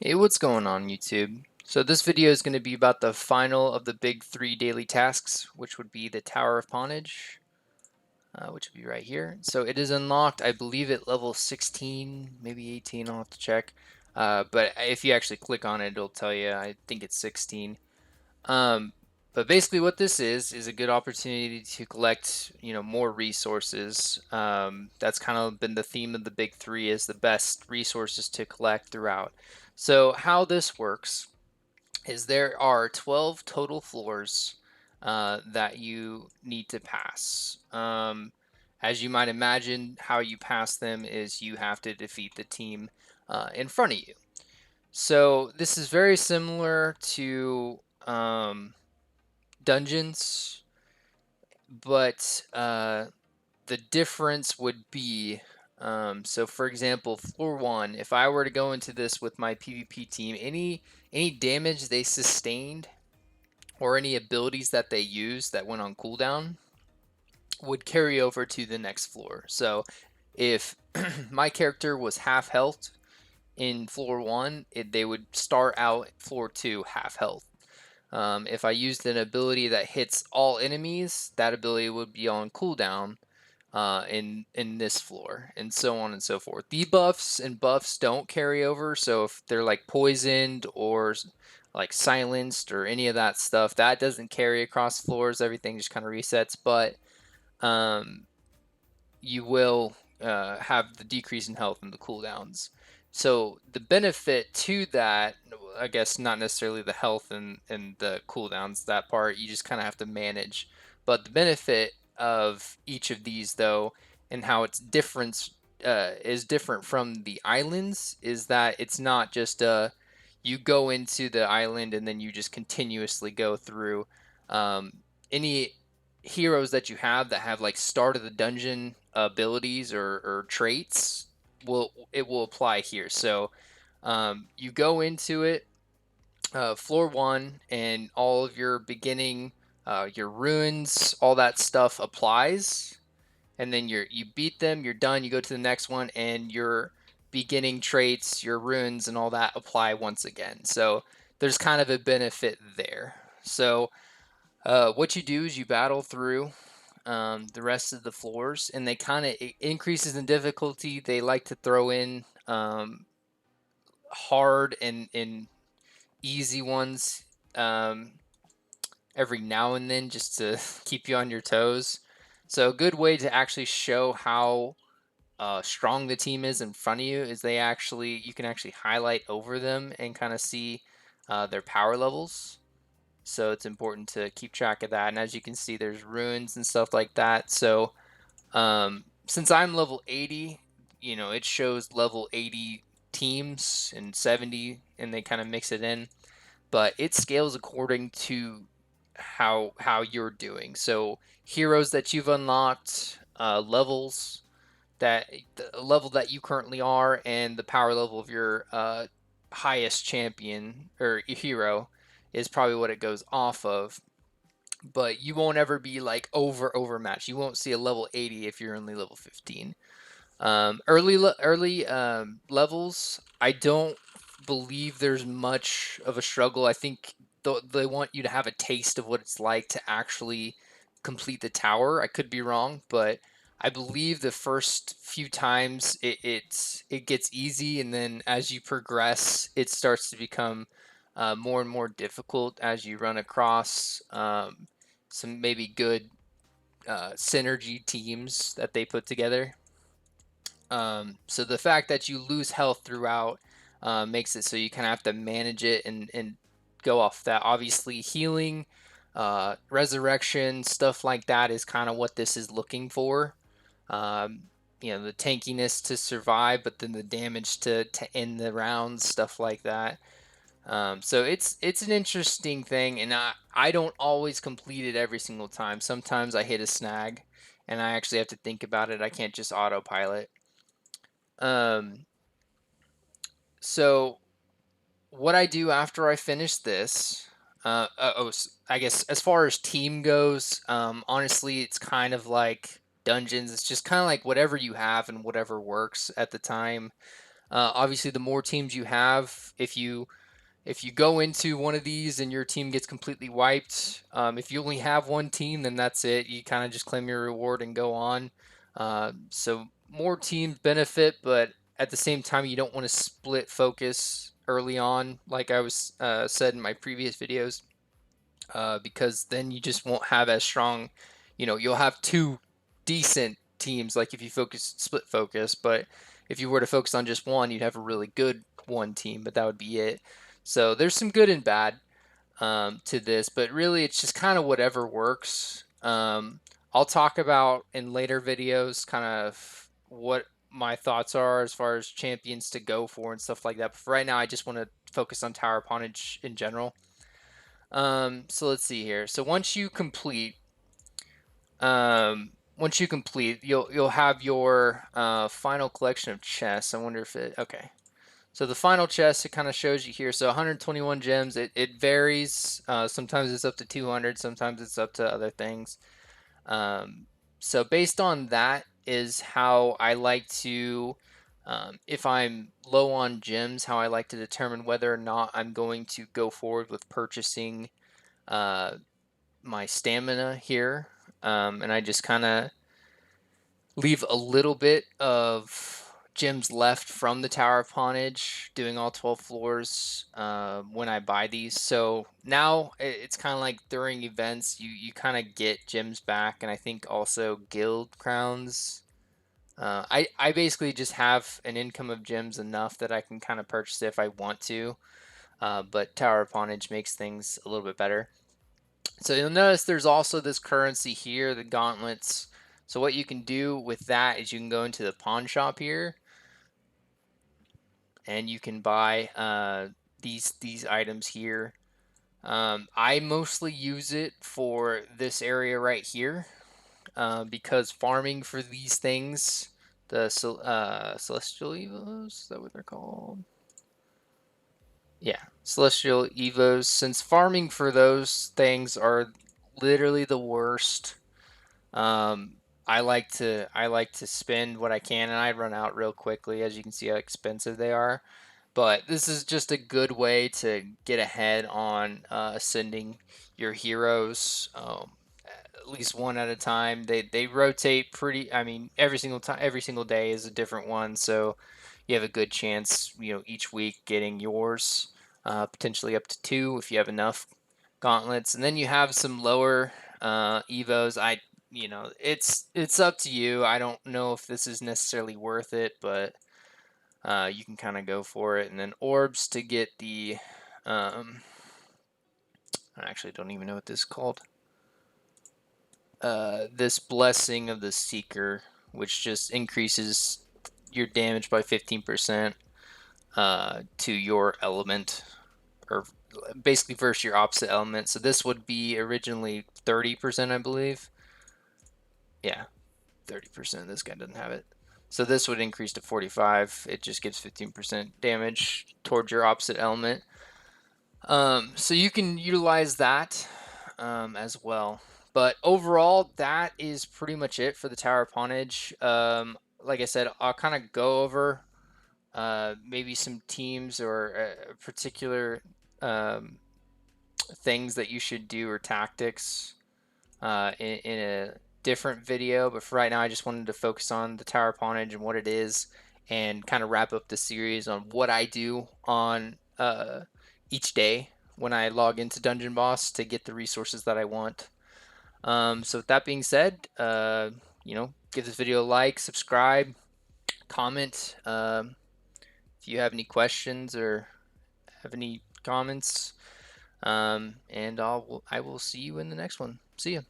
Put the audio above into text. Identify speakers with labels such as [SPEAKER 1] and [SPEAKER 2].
[SPEAKER 1] Hey, what's going on YouTube? So this video is going to be about the final of the big 3 daily tasks, which would be the Tower of Pwnage, which would be right here. So it is unlocked, I believe, at level 16, maybe 18, I'll have to check. But if you actually click on it, it'll tell you, I think it's 16. Um, but basically what this is a good opportunity to collect, more resources. That's kind of been the theme of the big 3 is the best resources to collect throughout. So how this works is there are 12 total floors that you need to pass. As you might imagine, how you pass them is you have to defeat the team in front of you. So this is very similar to dungeons, but the difference would be so for example, floor one, if I were to go into this with my PvP team, any damage they sustained or any abilities that they used that went on cooldown would carry over to the next floor. So if my character was half health in floor one, they would start out floor two half health. If I used an ability that hits all enemies, that ability would be on cooldown in this floor, and so on and so forth. Debuffs and buffs don't carry over, so if they're like poisoned or like silenced or any of that stuff, that doesn't carry across floors. Everything just kind of resets, but um, you will have the decrease in health and the cooldowns. So the benefit to that, I guess not necessarily the health and the cooldowns, that part you just kind of have to manage. But the benefit of each of these though, and how it's different is different from the islands, is that it's not just you go into the island and then you just continuously go through. Any heroes that you have that have like start of the dungeon abilities or traits will apply here. So you go into it floor one, and all of your beginning, your runes, all that stuff applies, and then you beat them, you're done. You go to the next one, and your beginning traits, your runes, and all that apply once again. So there's kind of a benefit there. So what you do is you battle through the rest of the floors, and they kind of increases in difficulty. They like to throw in hard and easy ones um, every now and then, just to keep you on your toes. So a good way to actually show how strong the team is in front of you is you can actually highlight over them and kind of see their power levels. So it's important to keep track of that. And as you can see, there's runes and stuff like that. So since I'm level 80, it shows level 80 teams and 70, and they kind of mix it in. But it scales according to how you're doing. So heroes that you've unlocked, levels that the level that you currently are, and the power level of your highest champion or hero is probably what it goes off of. But you won't ever be like overmatched. You won't see a level 80 if you're only level 15. Early levels, I don't believe there's much of a struggle. I think they want you to have a taste of what it's like to actually complete the tower. I could be wrong, but I believe the first few times it gets easy, and then as you progress, it starts to become more and more difficult as you run across some maybe good synergy teams that they put together. So the fact that you lose health throughout makes it so you kind of have to manage it and go off that. Obviously, healing, resurrection, stuff like that is kind of what this is looking for. Um, the tankiness to survive, but then the damage to end the rounds, stuff like that. So it's an interesting thing, and I don't always complete it every single time. Sometimes I hit a snag, and I actually have to think about it. I can't just autopilot. Um, so what I do after I finish this, I guess as far as team goes, honestly, it's kind of like dungeons. It's just kind of like whatever you have and whatever works at the time. Obviously, the more teams you have, if you go into one of these and your team gets completely wiped, if you only have one team, then that's it. You kind of just claim your reward and go on. So more teams benefit, but at the same time, you don't want to split focus early on, like I was said in my previous videos, because then you just won't have as strong. You'll have two decent teams, like if you split focus, but if you were to focus on just one, you'd have a really good one team, but that would be it. So there's some good and bad to this, but really it's just kind of whatever works. I'll talk about in later videos kind of what my thoughts are as far as champions to go for and stuff like that. But for right now, I just want to focus on tower Pwnage in general. So let's see here. So once you complete, you'll have your final collection of chests. I wonder if it okay. So the final chest, it kind of shows you here. So 121 gems. It varies. Sometimes it's up to 200. Sometimes it's up to other things. So based on that is how I like to, if I'm low on gems, how I like to determine whether or not I'm going to go forward with purchasing my stamina here. And I just kind of leave a little bit of gems left from the Tower of Pwnage, doing all 12 floors when I buy these. So now it's kind of like during events, you kind of get gems back, and I think also guild crowns. I basically just have an income of gems enough that I can kind of purchase it if I want to. But Tower of Pwnage makes things a little bit better. So you'll notice there's also this currency here, the gauntlets. So what you can do with that is you can go into the pawn shop here, and you can buy these items here. I mostly use it for this area right here because farming for these things, the celestial evos, is that what they're called? Yeah, celestial evos. Since farming for those things are literally the worst. I like to spend what I can, and I run out real quickly, as you can see how expensive they are. But this is just a good way to get ahead on ascending your heroes, at least one at a time. They rotate pretty. I mean, every single time, every single day is a different one, so you have a good chance, each week getting yours, potentially up to two if you have enough gauntlets, and then you have some lower evos. It's up to you. I don't know if this is necessarily worth it, but you can kind of go for it. And then orbs to get the I actually don't even know what this is called. This blessing of the seeker, which just increases your damage by 15% to your element, or basically versus your opposite element. So this would be originally 30%, I believe. Yeah, 30%. This guy doesn't have it. So this would increase to 45. It just gives 15% damage towards your opposite element. So you can utilize that as well. But overall, that is pretty much it for the Tower of Pwnage. Like I said, I'll kind of go over maybe some teams or particular things that you should do or tactics in a different video. But for right now, I just wanted to focus on the Tower Pwnage and what it is, and kind of wrap up the series on what I do on each day when I log into Dungeon Boss to get the resources that I want. So with that being said, give this video a like, subscribe, comment. If you have any questions or have any comments, and I will see you in the next one. See ya.